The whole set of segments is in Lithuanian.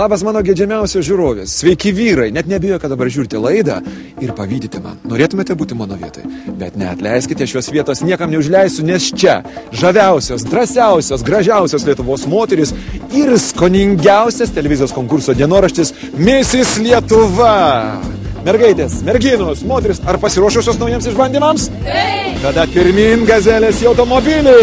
Labas mano geidžiamiausios žiūrovės. Sveiki vyrai, net nebijo, kad dabar žiūrite laidą ir pavydite man. Norėtumėte būti mano vietoj, bet neatleiskite, šios vietos niekam neužleisiu, nes čia žaviausios, drąsiausios, gražiausios Lietuvos moterys ir skoningiausias televizijos konkurso dienoraštis Misis Lietuva. Mergaitės, merginos, moteris, ar pasiruošusios naujiems išbandymams? Taip. Tada pirmin gazelės į automobilį.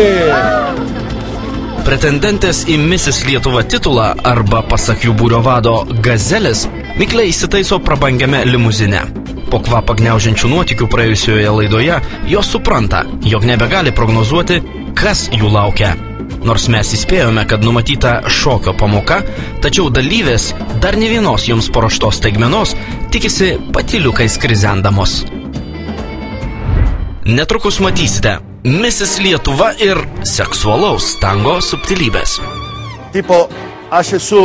Pretendentės į Misis Lietuva titulą arba, pasak jų būrio vado, gazelės, mikliai įsitaiso prabangiame limuzine. Po kvapą gniaužiančių nuotykių praėjusioje laidoje jos supranta, jog nebegali prognozuoti, kas jų laukia. Nors mes įspėjome, kad numatyta šokio pamoka, tačiau dalyvės dar ne vienos joms paruoštos staigmenos tikisi patyliukais krizendamos. Netrukus matysite Misis Lietuva ir seksualaus tango subtilybės. Tipo, aš esu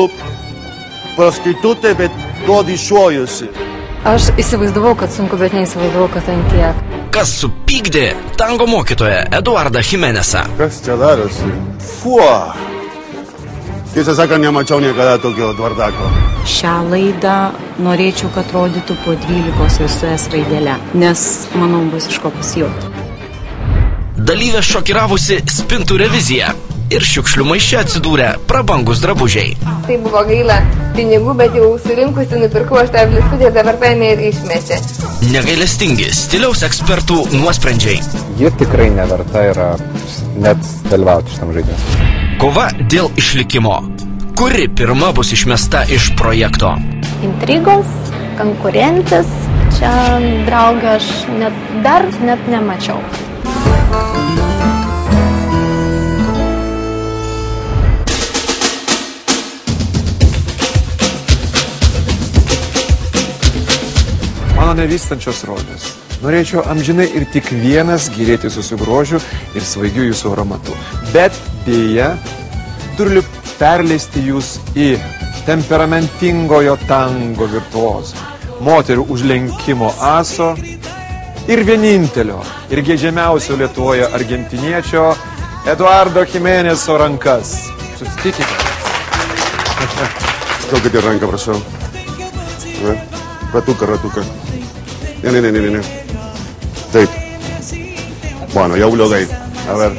prostitutė, bet godišuojusi. Aš įsivaizdavau, kad sunku, bet neįsivaizdavau, kad ant tiek. Kas supykdė tango mokytoją Eduardą Jimenezą? Kas čia darosi? Fua! Tiesą sakant, nemačiau niekada tokio Eduardako. Šią laidą norėčiau, kad rodytų po 12 ir su S raidele, nes, manau, bus iš ko pasijuokti. Dalyvė šokiravusi spintų reviziją ir šiukšlių maiše atsidūrė prabangus drabužiai. Tai buvo gaila pinigų, bet jau surinkusi nupirkau aš tą bliskutę, dabar paėmė ir išmetė. Negailestingi stiliaus ekspertų nuosprendžiai. Ji tikrai neverta yra net dalyvauti šitam žaidimui. Kova dėl išlikimo. Kuri pirma bus išmesta iš projekto? Intrigos, konkurentės, čia draugą aš dar nemačiau. Mano nevystančios rolės. Norėčiau amžinai ir tik vienas gyrėti susigrožiu ir svaigiu jūsų aromatu. Bet dėja, turiu perleisti jūs į temperamentingojo tango virtuozą, moterų užlenkimo aso ir vienintelio ir geidžiamiausio Lietuvoje argentiniečio Eduardo Jimenezo rankas. Susitikite. Duokite ranką, prašau. Ratuka. Ne. Taip. Bueno, jau blogai. A ver.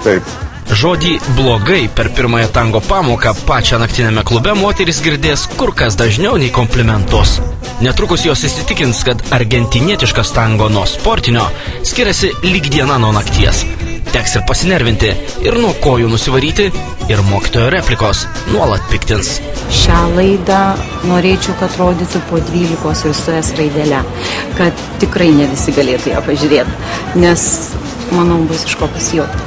Taip. Žodį blogai per pirmąją tango pamoką pačią naktinėme klube moteris girdės kur kas dažniau nei komplimentus. Netrukus jos įsitikins, kad argentinietiškas tango nuo sportinio skiriasi lyg diena nuo nakties. Teks ir pasinervinti, ir nuo kojų nusivaryti, ir mokytojo replikos nuolat piktins. Šią laidą norėčiau, kad rodytų po 12 ir su S raidele, kad tikrai ne visi galėtų ją pažiūrėti, nes, manau, bus iš ko pasijuokti.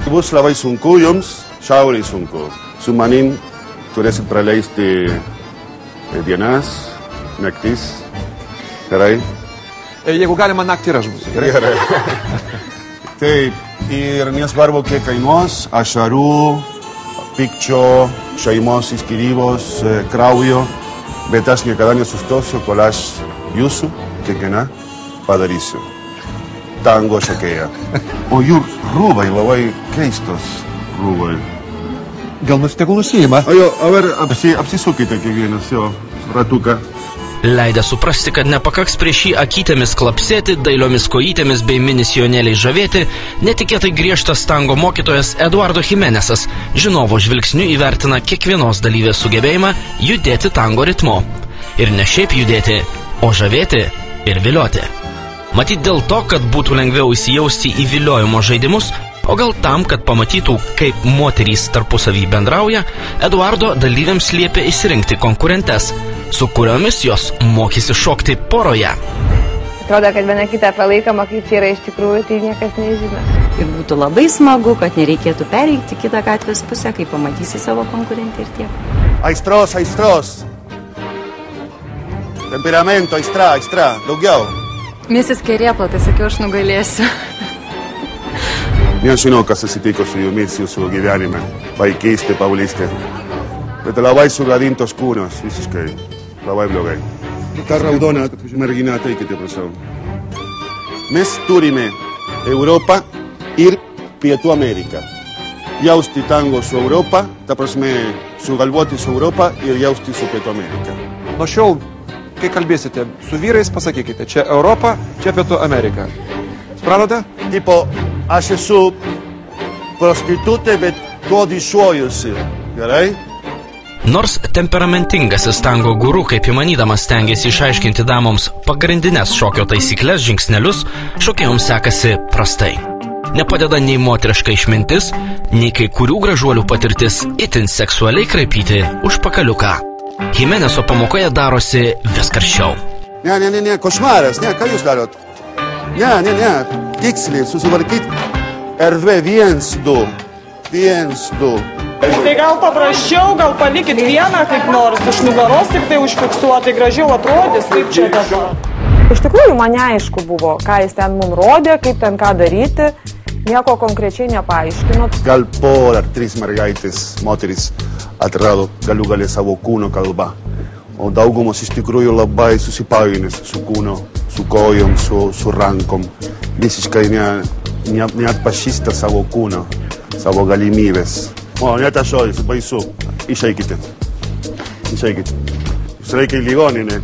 Bus labai sunku jums, šiauriai sunku. Su manim turėsit praleisti dienas, naktis. Gerai? Jeigu galima, naktį ir aš būsiu. Gerai? Taip, ir nesvarbu, kiek kainuos, ašarų, pykčio, šeimos skyrybos, kraujo, bet aš niekada nesustosiu, kol aš jūsų, kiekvieną, padarysiu. Tango šokėja. O jų rūbai labai keistos rūbai. Gal tegul nusiima? A ver, apsisukite kiekvienas, jo, ratuką. Leidę suprasti, kad nepakaks prieš jį akytėmis klapsėti, dailiomis kojytėmis bei minisijonėliais žavėti, netikėtai griežtas tango mokytojas Eduardo Jimenezas žinovo žvilgsniu įvertina kiekvienos dalyvės sugebėjimą judėti tango ritmu. Ir ne šiaip judėti, o žavėti ir vilioti. Matyt dėl to, kad būtų lengviau įsijausti į viliojimo žaidimus, o gal tam, kad pamatytų, kaip moterys tarpusavy bendrauja, Eduardo dalyviams liepė išsirinkti konkurentes, su kuriomis jos mokysi šokti poroje. Atrodo, kad viena kitą palaikoma, kaip čia yra iš tikrųjų, tai niekas nežino. Ir būtų labai smagu, kad nereikėtų pereiti kitą gatvės pusę, kai pamatysi savo konkurentį ir tiek. Aistros. Temperamento, aistra, daugiau. Misis Kerėpla, tai sakiau, aš nugalėsiu. Nežinau, kas atsitiko su jumis jūsų gyvenime, vaikystė, paauglystė. Bet labai sugadintos kūnos, visiškai, labai blogai. Ta raudona mergina, ateikite, prašau. Mes turime Europą ir Pietų Ameriką. jausti tango su Europa, ta prasme, sugalvoti su Europa ir jausti su Pietų Amerika. Nuo šiol, kai kalbėsite su vyrais, pasakykite, čia Europa, čia Pietų Amerika. Supratote? Tipo, aš esu prostitutė, bet tuo didžiuojuosi. Gerai? Nors temperamentingasis tango guru, kaip įmanydamas stengiasi išaiškinti damoms pagrindinės šokio taisyklės žingsnelius, šokėjoms sekasi prastai. Nepadeda nei moteriška išmintis, nei kai kurių gražuolių patirtis itin seksualiai kraipyti užpakaliuką. Jimeneso pamokoje darosi vis karščiau. Ne, košmaras, ne, ką jūs darot? Ne, tiksliai, susivarkit erdvė 1, 2. Tai gal paprasčiau, gal palikit vieną kaip nors, iš nugaros tik tai užfiksuoti, gražiau atrodys, kaip čia dabar. Iš tikrųjų, man neaišku buvo, ką jis ten mums rodė, kaip ten ką daryti, nieko konkrečiai nepaaiškino. Gal por ar 3 mergaitės, moteris, atrado galų gale savo kūno kalbą. O daugumos iš tikrųjų labai susipainės su kūno, su kojom, su rankom. Visiškai neatpažįsta savo kūno, savo galimybės. O, net aš žodis, baisu. Išeikite. Jūs reikia į ligoninę.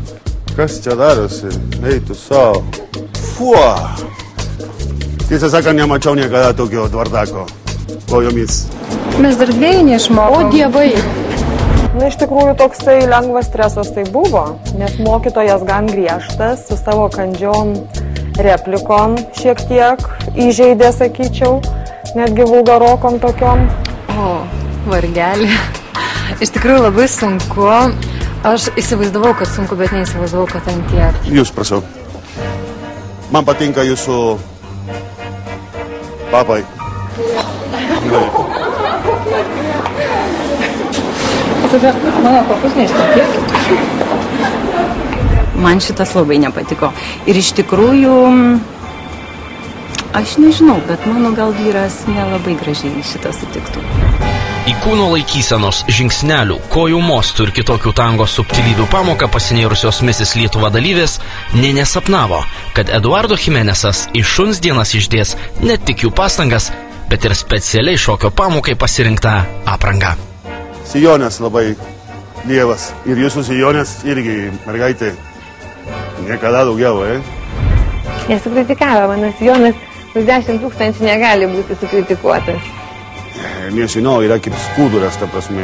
Kas čia darosi? Eitų savo. Fua! Tiesą sakant, nemačiau niekada tokio dvardako. Kojomis. Mes dar dviejų neišmokome. O dievai. Na, iš tikrųjų, toksai lengvas stresas tai buvo, nes mokytojas gan griežtas, su savo kandžiom replikom šiek tiek įžeidė, sakyčiau, netgi vulgarokom tokiom. O, vargelį. Iš tikrųjų labai sunku. Aš įsivaizdavau, kad sunku, bet neįsivaizdavau, kad ant tiek. Jūs, prašau. Man patinka jūsų papai. Mano papus neištikėkit. Man šitas labai nepatiko. Ir iš tikrųjų, aš nežinau, bet mano gal vyras nelabai gražiai šitą sutiktų. Į kūno laikysenos, žingsnelių, kojų mostų ir kitokių tango subtilybių pamoką pasinėrusios Misis Lietuva dalyvės nė nesapnavo, kad Eduardo Jimenesas į šuns dienas išdės ne tik jų pastangas, bet ir specialiai šokio pamokai pasirinktą aprangą. Sijonas labai lievas. Ir jūsų sijonas irgi, mergaitė, niekada daugiau, Nesukritikavo, mano sijonas už 10 000 negali būti sukritikuotas. Nežinau, yra kaip skuduras, ta prasme,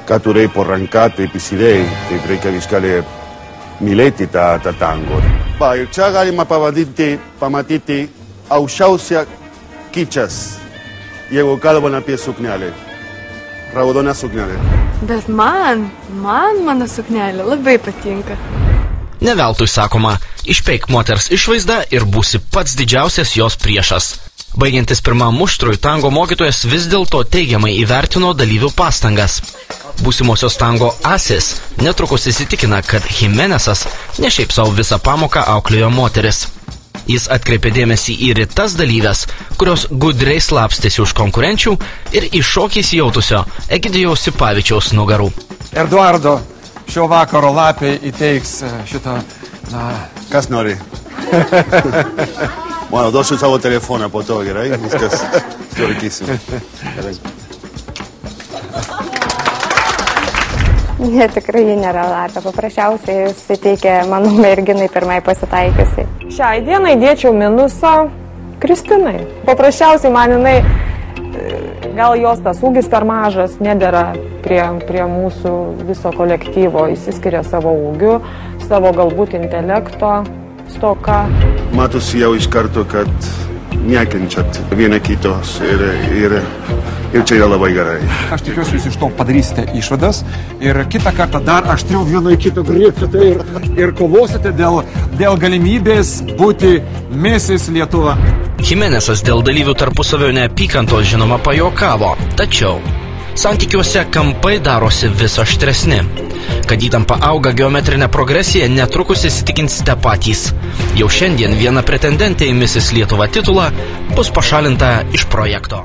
ką turėjai porrankati, pisidėjai, taip reikia viskalė mylėti tą tango. Va, ir čia galima pamatyti aukščiausią kičas, jeigu kalbam apie suknelę. Raudona suknelė. Bet man mano suknelė labai patinka. Ne veltui sakoma, išpeik moters išvaizdą ir būsi pats didžiausias jos priešas. Baigiantis pirmam muštrui, tango mokytojas vis dėlto teigiamai įvertino dalyvių pastangas. Būsimosios tango asės netrukus įsitikina, kad Jimenesas ne šiaip savo visą pamoką auklėjo moteris. Jis atkreipė dėmesį į tas dalyvės, kurios gudriai slapstėsi už konkurenčių ir į šokį įsijautusio Egidijaus Sipavičiaus nugarų. Eduardo, šio vakaro lapė įteiks šitą... Kas nori? Bueno, duosiu savo telefoną po to, gerai? Viskas tvarkysim. Ne, tikrai ji nėra lapė. Paprasčiausiai jis įteikė mano merginai pirmai pasitaikiusiai. Šiai dienai dėčiau minusą Kristinai. Paprasčiausiai man jinai, gal jos tas ūgis per mažas, nedera prie mūsų viso kolektyvo. Įsiskiria savo ūgiu, savo galbūt intelekto stoka. Matosi jau iš karto, kad nekenčiat viena kitos ir čia yra labai gerai. Aš tikiuosi, jūs iš to padarysite išvadas ir kitą kartą dar aštriau vieno į kitą griebsite ir kovosite dėl galimybės būti Misis Lietuva. Jimenesas dėl dalyvių tarpusavio neapykantos žinoma pajuokavo, tačiau santykiuose kampai darosi vis aštresni. Kad įtampa auga geometrinė progresija, netrukus įsitikinsite patys. Jau šiandien viena pretendentė į Misis Lietuva titulą bus pašalinta iš projekto.